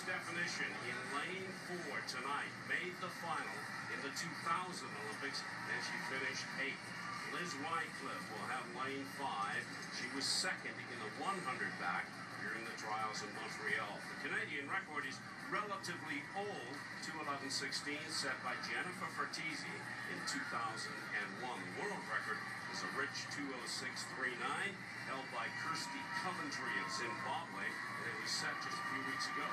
definition in lane 4 tonight made the final in the 2000 Olympics, and she finished 8th. Liz Wycliffe will have lane 5. She was second in the 100 back during the trials in Montreal. The Canadian record is relatively old, 2:11:16, set by Jennifer Fertizzi in 2001. The world record is a rich 2:06:39, held by Kirsty Coventry of Zimbabwe, and it was set just a few weeks ago.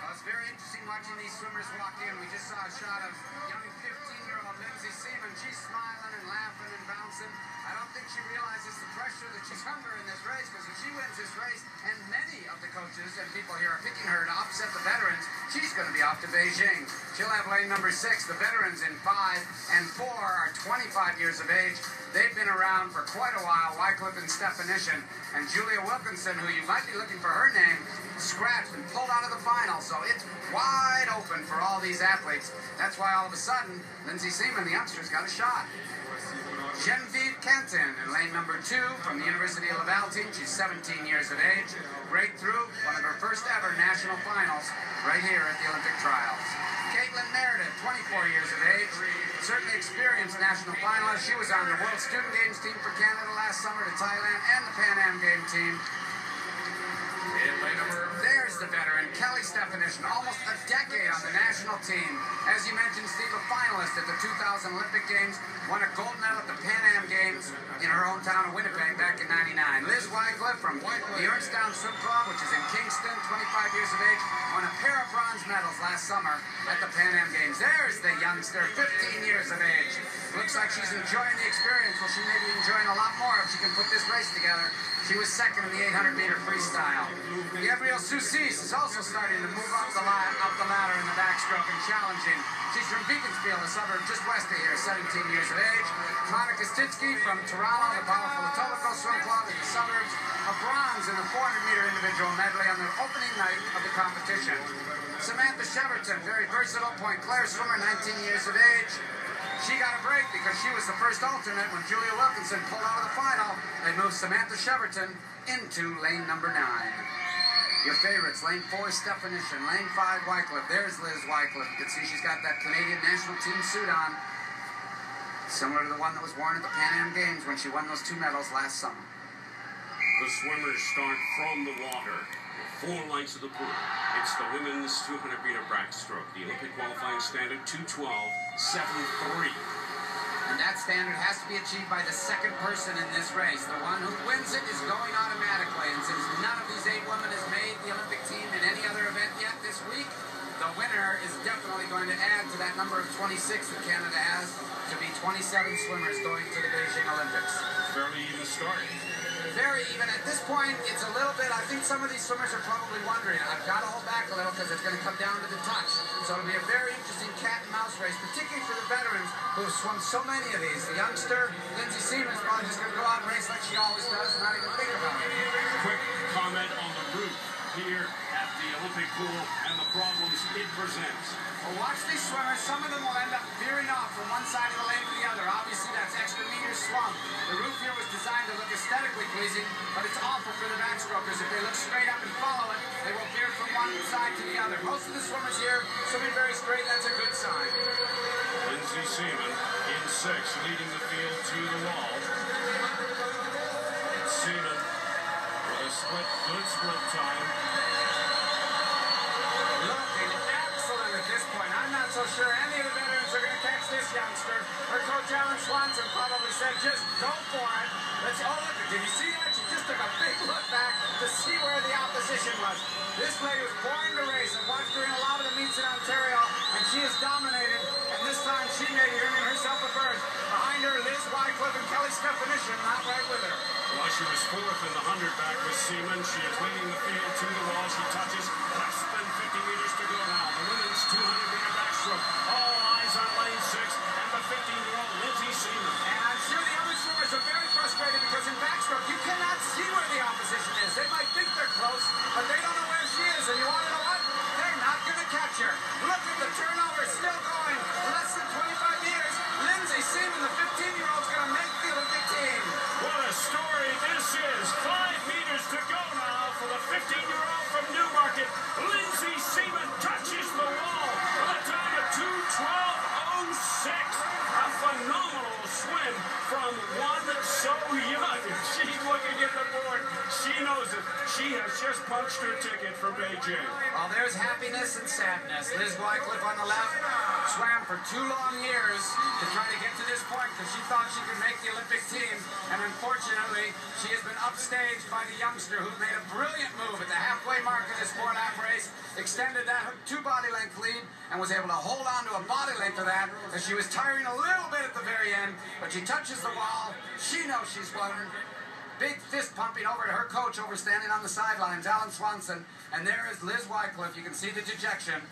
Well, it's very interesting watching these swimmers walk in. We just saw a shot of young 15-year-old Lindsay Seemann. She's smiling and laughing and bouncing. I don't think she realizes the pressure that she's under in this race, because if she wins this race, and many of the coaches and people here are picking her to upset the veterans, she's going to be off to Beijing. She'll have lane number 6. The veterans in 5 and 4 are 25 years of age. They've been around for quite a while, Wycliffe and Stephanishin, and Julia Wilkinson, who you might be looking for her name, scratched and pulled out of the final. So it's wide open for all these athletes. That's why all of a sudden, Lindsay Seemann, the youngster's got a shot. Genevieve Kenton in lane number 2 from the University of Laval team. She's 17 years of age. Breakthrough, one of her first ever national finals right here at the Olympic trials. Caitlin Meredith, 24 years of age. Certainly experienced national finalist. She was on the World Student Games team for Canada last summer to Thailand, and the Pan Am Game team. There's the veteran, Kelly Stephanishin, almost a decade on the national team. As you mentioned, Steve, a finalist at the 2000 Olympic Games, won a gold medal at the Pan Am Games in her hometown of Winnipeg back in '99. Liz Wycliffe from the Ernstown Swim Club, which is in Kingston, 25 years of age, won a pair of bronze medals last summer at the Pan Am Games. There's the youngster, 15 years of age. Looks like she's enjoying the experience. Well, she may be enjoying a lot more if she can put this race together. She was second in the 800-meter freestyle. Gabrielle Soussis is also starting to move up the ladder in the backstroke and challenging. She's from Beaconsfield, a suburb just west of here, 17 years of age. Monica Stitsky from Toronto, the powerful Etobicoke Swim Club in the suburbs. A bronze in the 400-meter individual medley on the opening night of the competition. Samantha Cheverton, very versatile Point Claire swimmer, 19 years of age. She got a break because she was the first alternate when Julia Wilkinson pulled out of the final. They moved Samantha Cheverton into lane number 9. Your favorites, lane 4, Stephanishin, lane 5, Wycliffe. There's Liz Wycliffe. You can see she's got that Canadian national team suit on, similar to the one that was worn at the Pan Am Games when she won those 2 medals last summer. The swimmers start from the water, 4 lengths of the pool. It's the women's 200-meter backstroke. The Olympic qualifying standard, 2:12.73. And that standard has to be achieved by the second person in this race. The one who wins it is going automatically. And since none of these 8 women has made the Olympic team in any other event yet this week, the winner is definitely going to add to that number of 26 that Canada has to be 27 swimmers going to the Beijing Olympics. Fairly even start. Very even. At this point, it's a little bit, I think some of these swimmers are probably wondering, I've got to hold back a little because it's going to come down to the touch. So it'll be a very interesting cat and mouse race, particularly for the veterans who have swum so many of these. The youngster, Lindsay Seemann, is probably just going to go out and race like she always does and not even think about it. Quick comment on the route here at the Olympic pool and the problems it presents. Well, watch these swimmers. Some of them will end up veering off from one side of the lane to the other. Obviously, that's extra meters swum. The roof here was designed to look aesthetically pleasing, but it's awful for the backstrokers. If they look straight up and follow it, they will veer from one side to the other. Most of the swimmers here swimming very straight. That's a good sign. Lindsay Seemann in 6, leading the field to the wall. And Seemann with a good split time. Looking excellent at this point. I'm not so sure any of the veterans are going to catch this youngster. Her coach Alan Swanson probably said, just go for it. Look, did you see that? She just took a big look back to see where the opposition was. This lady was born to race. I've watched her in a lot of the meets in Ontario, and she has dominated. And this time she may be earning herself a berth. Behind her, Liz Wycliffe and Kelly Stephanishin, not right with her. While she was 4th in the 100 back with Seemann, she is leading the field to the wall. She touches less than 50 meters to go now. The women's 200-meter backstroke. All eyes on lane 6 and the 15-year-old Lindsay Seemann. And I'm sure the other swimmers are very frustrated because in backstroke you cannot see where the opposition is. They might think they're close, but they don't know where she is. And you want to know what? They're not going to catch her. Look at the turnover still going. Less than 25 meters. Lindsay Seemann, the 15-year-old, is going to make the Olympic team. What a story this is. 5 meters to go now for the 15-year-old from Newmarket. has just punched her ticket for Beijing. Well, there's happiness and sadness. Liz Wycliffe on the left swam for 2 long years to try to get to this point because she thought she could make the Olympic team, and unfortunately, she has been upstaged by the youngster who made a brilliant move at the halfway mark of this 4-lap race, extended that 2 body length lead, and was able to hold on to a body length of that as she was tiring a little bit at the very end, but she touches the wall. She knows she's floating. Big fist pumping over to her coach over standing on the sidelines, Alan Swanson. And there is Liz Wycliffe. You can see the dejection.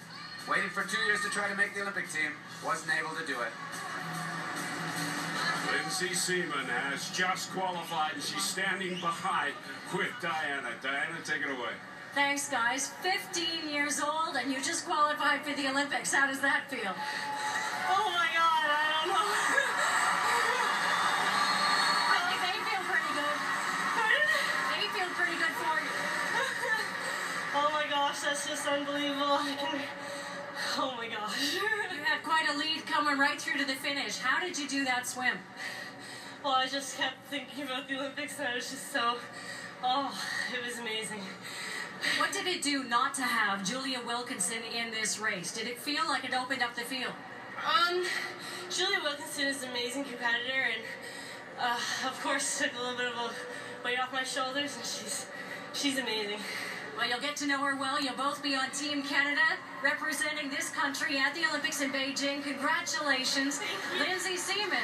Waited for 2 years to try to make the Olympic team. Wasn't able to do it. Lindsay Seemann has just qualified, and she's standing behind with Diana. Diana, take it away. Thanks, guys. 15 years old, and you just qualified for the Olympics. How does that feel? Oh my God, I don't know. They feel pretty good. Pardon? They feel pretty good for you. Oh my gosh, that's just unbelievable. Oh my gosh. You had quite a lead coming right through to the finish. How did you do that swim? Well, I just kept thinking about the Olympics, and I was just so, it was amazing. What did it do not to have Julia Wilkinson in this race? Did it feel like it opened up the field? Julia Wilkinson is an amazing competitor, and of course took a little bit of a weight off my shoulders, and she's amazing. Well, you'll get to know her well. You'll both be on Team Canada, representing this country at the Olympics in Beijing. Congratulations, Lindsay Seemann.